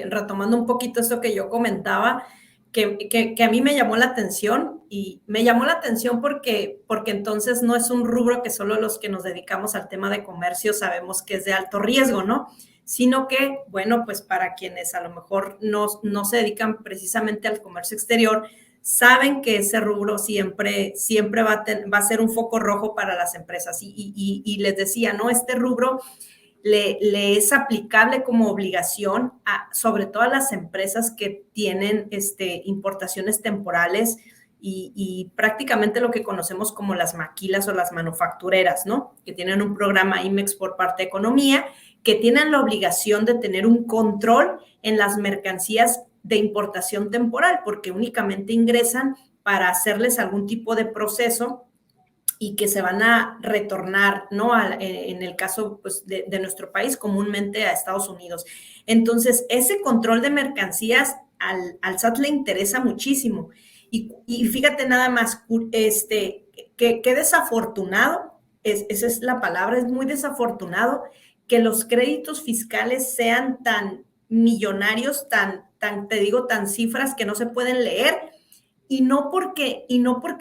Retomando un poquito esto que yo comentaba, que a mí me llamó la atención, y me llamó la atención porque entonces no es un rubro que solo los que nos dedicamos al tema de comercio sabemos que es de alto riesgo, ¿no? Sino que, bueno, pues para quienes a lo mejor no se dedican precisamente al comercio exterior, saben que ese rubro siempre va a ser un foco rojo para las empresas. Y les decía, ¿no? Este rubro le es aplicable como obligación sobre todo a las empresas que tienen importaciones temporales y prácticamente lo que conocemos como las maquilas o las manufactureras, ¿no? Que tienen un programa IMEX por parte de Economía, que tienen la obligación de tener un control en las mercancías de importación temporal, porque únicamente ingresan para hacerles algún tipo de proceso y que se van a retornar, ¿no? En el caso pues, de nuestro país, comúnmente a Estados Unidos. Entonces, ese control de mercancías al SAT le interesa muchísimo. Y fíjate nada más, qué desafortunado, esa es la palabra, es muy desafortunado que los créditos fiscales sean tan millonarios, te digo, tan cifras que no se pueden leer, y no porque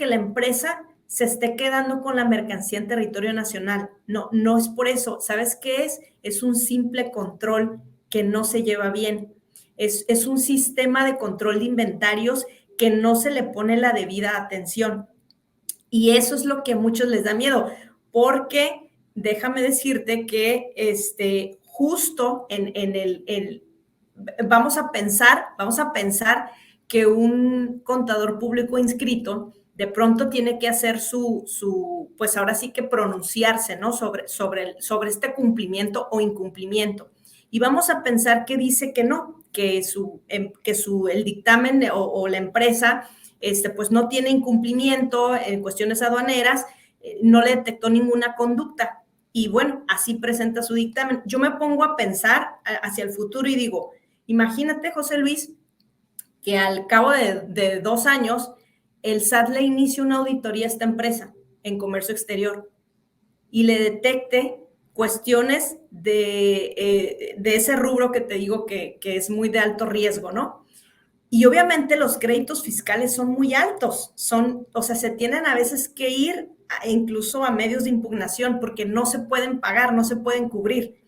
la empresa se esté quedando con la mercancía en territorio nacional. No, no es por eso. ¿Sabes qué es? Es un simple control que no se lleva bien. Es un sistema de control de inventarios que no se le pone la debida atención. Y eso es lo que a muchos les da miedo, porque déjame decirte que justo vamos a pensar que un contador público inscrito de pronto tiene que hacer pues ahora sí que pronunciarse, ¿no? Sobre este cumplimiento o incumplimiento. Y vamos a pensar que dice que no, que el dictamen o la empresa, pues no tiene incumplimiento en cuestiones aduaneras, no le detectó ninguna conducta. Y bueno, así presenta su dictamen. Yo me pongo a pensar hacia el futuro y digo, imagínate, José Luis, que al cabo de 2 años, el SAT le inicie una auditoría a esta empresa en comercio exterior y le detecte cuestiones de ese rubro que te digo que es muy de alto riesgo, ¿no? Y obviamente los créditos fiscales son muy altos, o sea, se tienen a veces que ir incluso a medios de impugnación porque no se pueden pagar, no se pueden cubrir.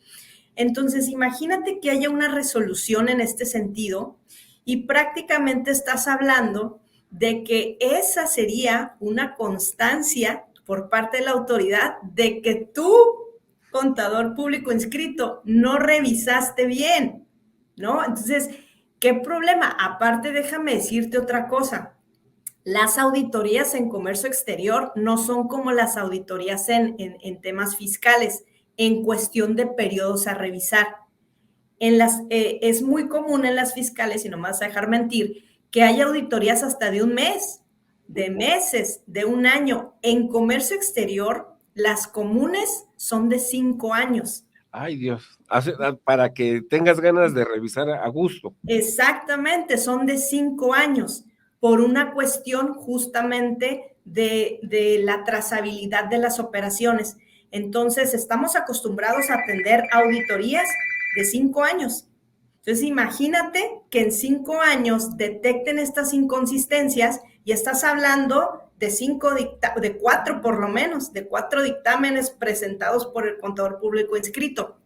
Entonces, imagínate que haya una resolución en este sentido y prácticamente estás hablando de que esa sería una constancia por parte de la autoridad de que tú, contador público inscrito, no revisaste bien, ¿no? Entonces, ¿qué problema? Aparte, déjame decirte otra cosa. Las auditorías en comercio exterior no son como las auditorías en temas fiscales, en cuestión de periodos a revisar. Es muy común en las fiscales, y no me vas a dejar mentir, que hay auditorías hasta de un mes, de meses, de un año. En comercio exterior, las comunes son de 5 años. Ay, Dios, para que tengas ganas de revisar a gusto. Exactamente, son de 5 años, por una cuestión justamente de la trazabilidad de las operaciones. Entonces, estamos acostumbrados a atender auditorías de 5 años. Entonces, imagínate que en 5 años detecten estas inconsistencias y estás hablando de 4 por lo menos, de 4 dictámenes presentados por el contador público inscrito.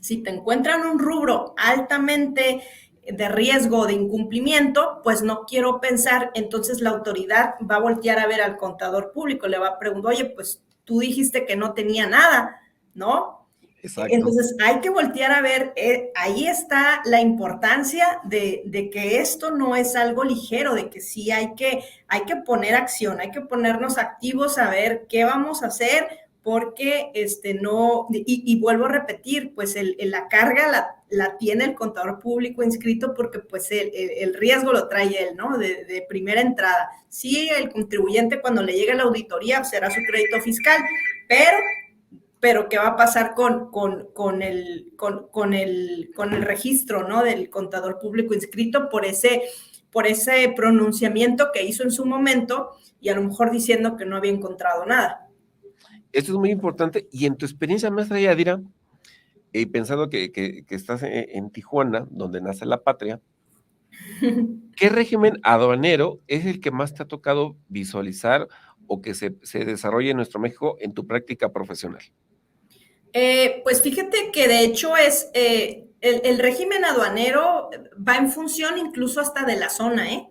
Si te encuentran un rubro altamente de riesgo de incumplimiento, pues no quiero pensar, entonces la autoridad va a voltear a ver al contador público, le va a preguntar, oye, pues tú dijiste que no tenía nada, ¿no? Exacto. Entonces hay que voltear a ver, ahí está la importancia de que esto no es algo ligero, de que sí hay que poner acción, hay que ponernos activos a ver qué vamos a hacer, porque no, y vuelvo a repetir, pues la carga la tiene el contador público inscrito porque pues el riesgo lo trae él, ¿no? De primera entrada. Sí, el contribuyente cuando le llegue la auditoría será su crédito fiscal, pero ¿qué va a pasar con el registro, ¿no? Del contador público inscrito por ese pronunciamiento que hizo en su momento y a lo mejor diciendo que no había encontrado nada? Esto es muy importante. Y en tu experiencia, maestra Yadira, pensando que estás en Tijuana, donde nace la patria, ¿qué régimen aduanero es el que más te ha tocado visualizar o que se desarrolla en nuestro México en tu práctica profesional? Pues fíjate que de hecho es el régimen aduanero va en función incluso hasta de la zona, ¿eh?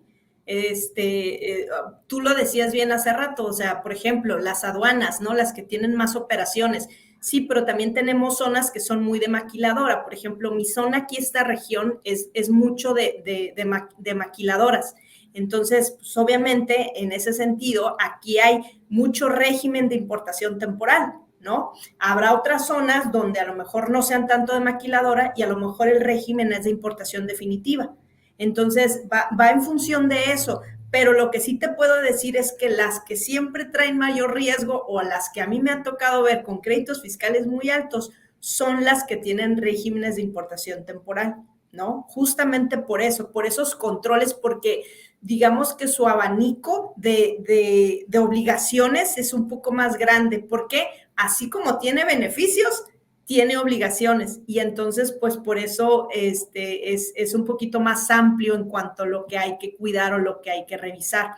Tú lo decías bien hace rato, o sea, por ejemplo, las aduanas, ¿no? Las que tienen más operaciones. Sí, pero también tenemos zonas que son muy de maquiladora. Por ejemplo, mi zona aquí, esta región, es mucho de maquiladoras. Entonces, pues obviamente, en ese sentido, aquí hay mucho régimen de importación temporal, ¿no? Habrá otras zonas donde a lo mejor no sean tanto de maquiladora y a lo mejor el régimen es de importación definitiva. Entonces, va en función de eso. Pero lo que sí te puedo decir es que las que siempre traen mayor riesgo o las que a mí me ha tocado ver con créditos fiscales muy altos son las que tienen regímenes de importación temporal, ¿no? Justamente por esos controles, porque digamos que su abanico de obligaciones es un poco más grande. ¿Por qué? Así como tiene beneficios, tiene obligaciones y entonces pues por eso es un poquito más amplio en cuanto a lo que hay que cuidar o lo que hay que revisar.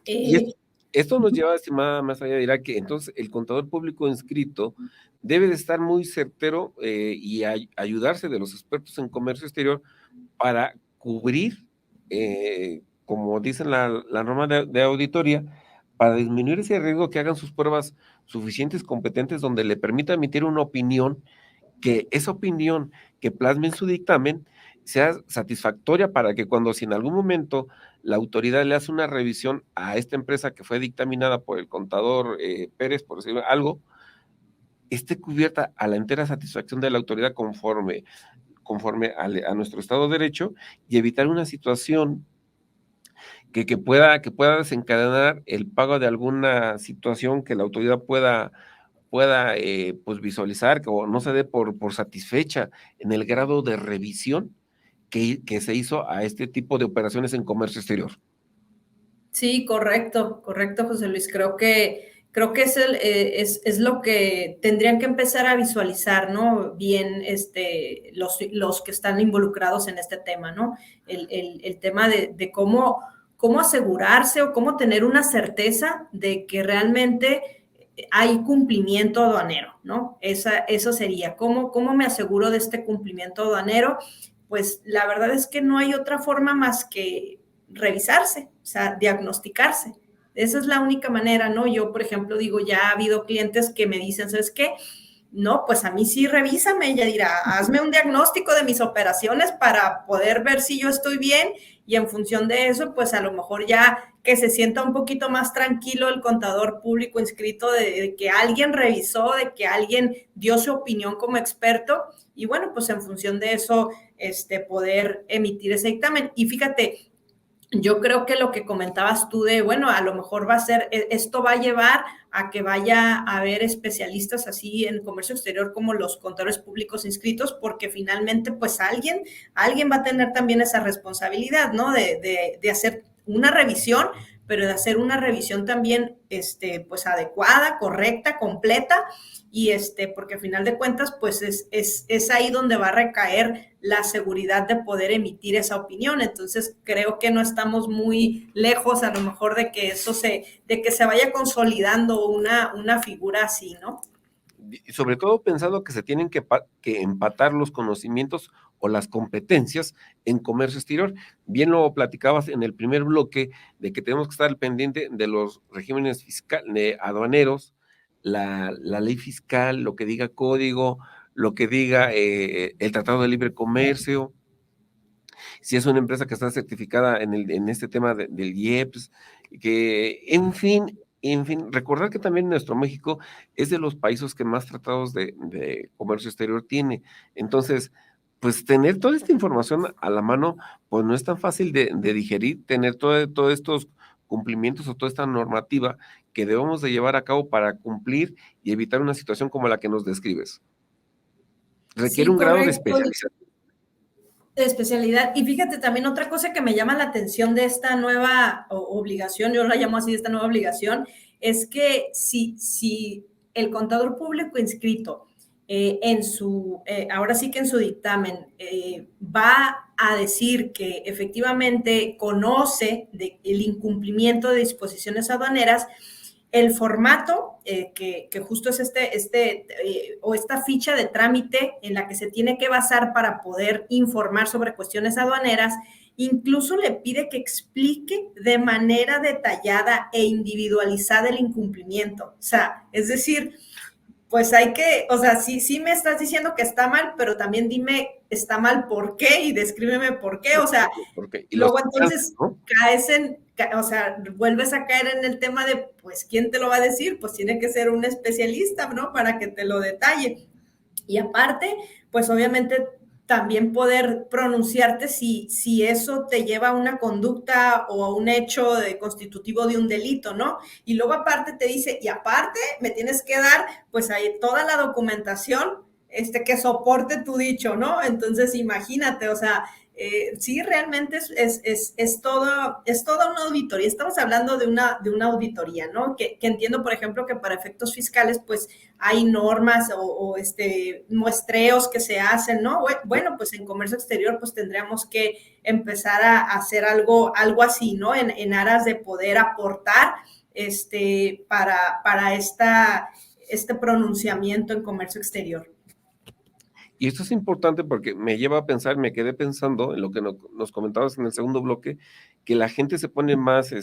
Y Eh, esto nos lleva, estimada maestra Yadira, que entonces el contador público inscrito debe de estar muy certero y ayudarse de los expertos en comercio exterior para cubrir, como dicen la norma de auditoría, para disminuir ese riesgo, que hagan sus pruebas suficientes, competentes, donde le permita emitir una opinión, que esa opinión que plasme en su dictamen sea satisfactoria para que cuando si en algún momento la autoridad le hace una revisión a esta empresa que fue dictaminada por el contador Pérez, por decirlo algo, esté cubierta a la entera satisfacción de la autoridad conforme a nuestro Estado de Derecho, y evitar una situación que pueda desencadenar el pago de alguna situación que la autoridad pueda pues visualizar, que o no se dé por satisfecha en el grado de revisión que se hizo a este tipo de operaciones en comercio exterior. Sí, correcto, correcto, José Luis. Creo que es lo que tendrían que empezar a visualizar, ¿no? Bien, los que están involucrados en este tema, ¿no? El tema de cómo asegurarse o cómo tener una certeza de que realmente hay cumplimiento aduanero, ¿no? Eso sería, ¿cómo me aseguro de este cumplimiento aduanero? Pues la verdad es que no hay otra forma más que revisarse, o sea, diagnosticarse. Esa es la única manera, ¿no? Yo, por ejemplo, digo, ya ha habido clientes que me dicen, ¿sabes qué? No, pues a mí sí revísame, ella dirá, hazme un diagnóstico de mis operaciones para poder ver si yo estoy bien y en función de eso, pues a lo mejor ya que se sienta un poquito más tranquilo el contador público inscrito de que alguien revisó, de que alguien dio su opinión como experto y bueno, pues en función de eso, poder emitir ese dictamen. Y fíjate, yo creo que lo que comentabas tú de, bueno, a lo mejor va a ser, esto va a llevar a que vaya a haber especialistas así en comercio exterior como los contadores públicos inscritos, porque finalmente pues alguien va a tener también esa responsabilidad, ¿no? De hacer una revisión, pero de hacer una revisión también, pues adecuada, correcta, completa, y porque al final de cuentas, pues es ahí donde va a recaer la seguridad de poder emitir esa opinión. Entonces, creo que no estamos muy lejos a lo mejor de que de que se vaya consolidando una figura así, ¿no? Y sobre todo pensando que se tienen que empatar los conocimientos o las competencias en comercio exterior. Bien lo platicabas en el primer bloque, de que tenemos que estar al pendiente de los regímenes aduaneros, la ley fiscal, lo que diga código, lo que diga el Tratado de Libre Comercio, si es una empresa que está certificada en este tema del IEPS, que en fin, recordar que también nuestro México es de los países que más tratados de comercio exterior tiene. Entonces, pues tener toda esta información a la mano, pues no es tan fácil de digerir, tener todos estos cumplimientos o toda esta normativa que debemos de llevar a cabo para cumplir y evitar una situación como la que nos describes. Requiere Sí, un grado de correcto. especialización. De especialidad. Y fíjate también otra cosa que me llama la atención de esta nueva obligación, yo la llamo así, de esta nueva obligación, es que si el contador público inscrito ahora sí que en su dictamen va a decir que efectivamente conoce el incumplimiento de disposiciones aduaneras, el formato que justo es o esta ficha de trámite en la que se tiene que basar para poder informar sobre cuestiones aduaneras, incluso le pide que explique de manera detallada e individualizada el incumplimiento. O sea, es decir, pues o sea, sí me estás diciendo que está mal, pero también dime, está mal por qué y descríbeme por qué. O sea, Y los luego alcances, entonces ¿no? o sea, vuelves a caer en el tema de, pues, ¿quién te lo va a decir? Pues tiene que ser un especialista, ¿no? Para que te lo detalle. Y aparte, pues obviamente también poder pronunciarte si eso te lleva a una conducta o a un hecho constitutivo de un delito, ¿no? Y luego aparte te dice, y aparte me tienes que dar pues ahí toda la documentación que soporte tu dicho, ¿no? Entonces imagínate, o sea, sí, realmente es toda una auditoría. Estamos hablando de una auditoría, ¿no? Que entiendo, por ejemplo, que para efectos fiscales, pues hay normas o muestreos que se hacen, ¿no? Bueno, pues en comercio exterior, pues tendríamos que empezar a hacer algo así, ¿no? En aras de poder aportar para este pronunciamiento en comercio exterior. Y esto es importante porque me lleva a pensar, me quedé pensando en lo que nos comentabas en el segundo bloque, que la gente se pone más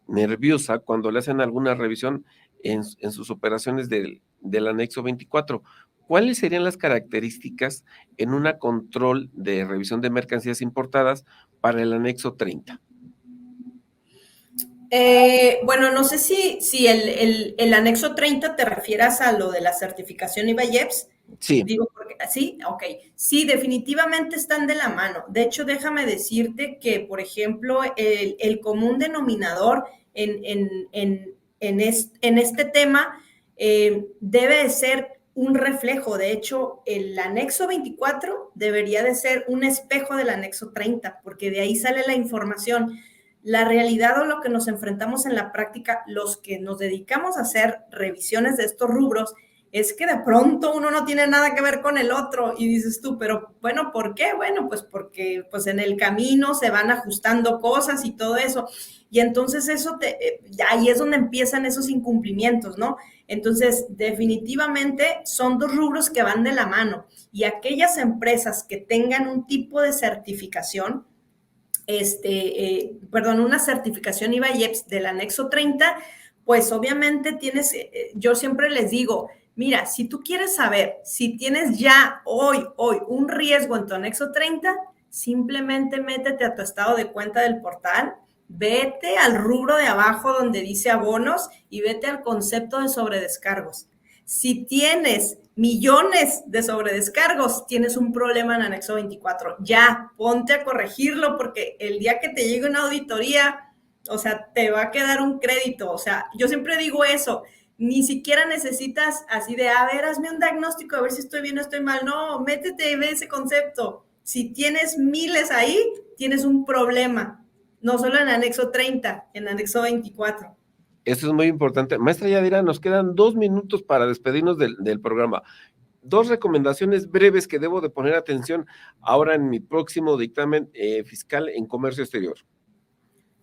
nerviosa cuando le hacen alguna revisión en sus operaciones del anexo 24. ¿Cuáles serían las características en una control de revisión de mercancías importadas para el anexo 30? Bueno, no sé si el anexo 30 te refieras a lo de la certificación IVA-IEPS. Sí, Digo, porque sí, ok. Sí, definitivamente están de la mano. De hecho, déjame decirte que, por ejemplo, el común denominador en este tema debe de ser un reflejo. De hecho, el anexo 24 debería de ser un espejo del anexo 30, porque de ahí sale la información. La realidad o lo que nos enfrentamos en la práctica, los que nos dedicamos a hacer revisiones de estos rubros, es que de pronto uno no tiene nada que ver con el otro y dices tú, pero bueno, ¿por qué? Bueno, pues porque pues en el camino se van ajustando cosas y todo eso. Y entonces ahí es donde empiezan esos incumplimientos, ¿no? Entonces, definitivamente son dos rubros que van de la mano y aquellas empresas que tengan un tipo de certificación, una certificación IVA-IEPS del anexo 30, pues obviamente yo siempre les digo, mira, si tú quieres saber si tienes ya hoy un riesgo en tu anexo 30, simplemente métete a tu estado de cuenta del portal, vete al rubro de abajo donde dice abonos y vete al concepto de sobredescargos. Si tienes millones de sobredescargos, tienes un problema en anexo 24. Ya, ponte a corregirlo porque el día que te llegue una auditoría, o sea, te va a quedar un crédito. O sea, yo siempre digo eso. Ni siquiera necesitas así de, a ver, hazme un diagnóstico, a ver si estoy bien o estoy mal. No, métete y ve ese concepto. Si tienes miles ahí, tienes un problema. No solo en anexo 30, en anexo 24. esto es muy importante. Maestra Yadira, nos quedan 2 minutos para despedirnos del programa. 2 recomendaciones breves que debo de poner atención ahora en mi próximo dictamen fiscal en comercio exterior.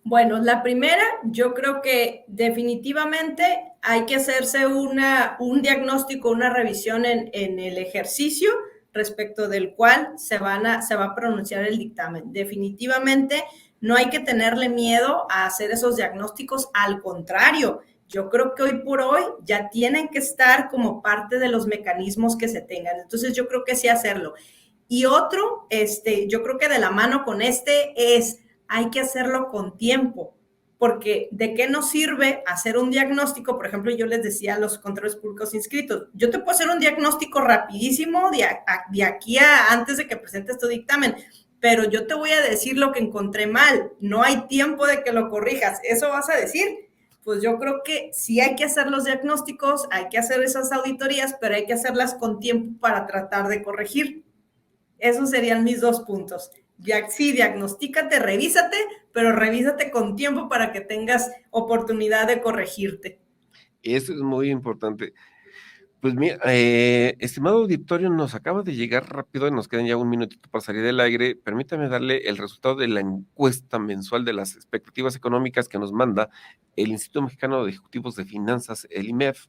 Bueno, la primera, yo creo que definitivamente hay que hacerse un diagnóstico, una revisión en el ejercicio respecto del cual se va a pronunciar el dictamen. Definitivamente no hay que tenerle miedo a hacer esos diagnósticos, al contrario, Yo creo que hoy por hoy ya tienen que estar como parte de los mecanismos que se tengan. Entonces yo creo que sí hacerlo. Y otro, yo creo que de la mano con hay que hacerlo con tiempo, porque ¿de qué nos sirve hacer un diagnóstico? Por ejemplo, yo les decía a los contadores públicos inscritos, yo te puedo hacer un diagnóstico rapidísimo de aquí a antes de que presentes tu dictamen, pero yo te voy a decir lo que encontré mal, no hay tiempo de que lo corrijas, eso vas a decir. Pues yo creo que sí hay que hacer los diagnósticos, hay que hacer esas auditorías, pero hay que hacerlas con tiempo para tratar de corregir. Esos serían mis 2 puntos. Sí, diagnostícate, revísate, pero revísate con tiempo para que tengas oportunidad de corregirte. Eso es muy importante. Pues mira, estimado auditorio, nos acaba de llegar rápido y nos quedan ya un minutito para salir del aire. Permítame darle el resultado de la encuesta mensual de las expectativas económicas que nos manda el Instituto Mexicano de Ejecutivos de Finanzas, el IMEF,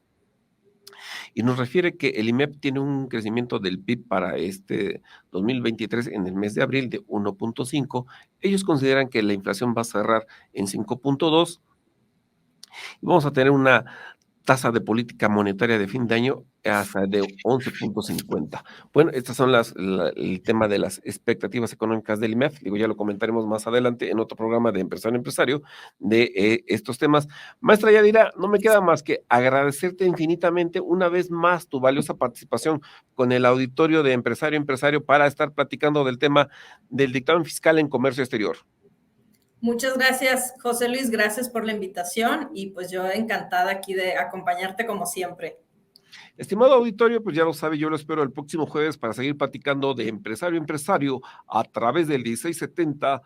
y nos refiere que el IMEF tiene un crecimiento del PIB para este 2023 en el mes de abril de 1.5. Ellos consideran que la inflación va a cerrar en 5.2 y vamos a tener una tasa de política monetaria de fin de año hasta de 11.50. Bueno, estas son el tema de las expectativas económicas del IMEF. Digo, ya lo comentaremos más adelante en otro programa de Empresario a Empresario de estos temas. Maestra Yadira, no me queda más que agradecerte infinitamente una vez más tu valiosa participación con el auditorio de Empresario a Empresario para estar platicando del tema del dictamen fiscal en comercio exterior. Muchas gracias, José Luis, gracias por la invitación y pues yo encantada aquí de acompañarte como siempre. Estimado auditorio, pues ya lo sabe, yo lo espero el próximo jueves para seguir platicando de Empresario a Empresario a través del 1670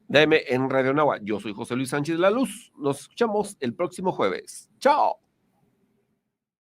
de AM en Radio Nahua. Yo soy José Luis Sánchez de la Luz. Nos escuchamos el próximo jueves. ¡Chao!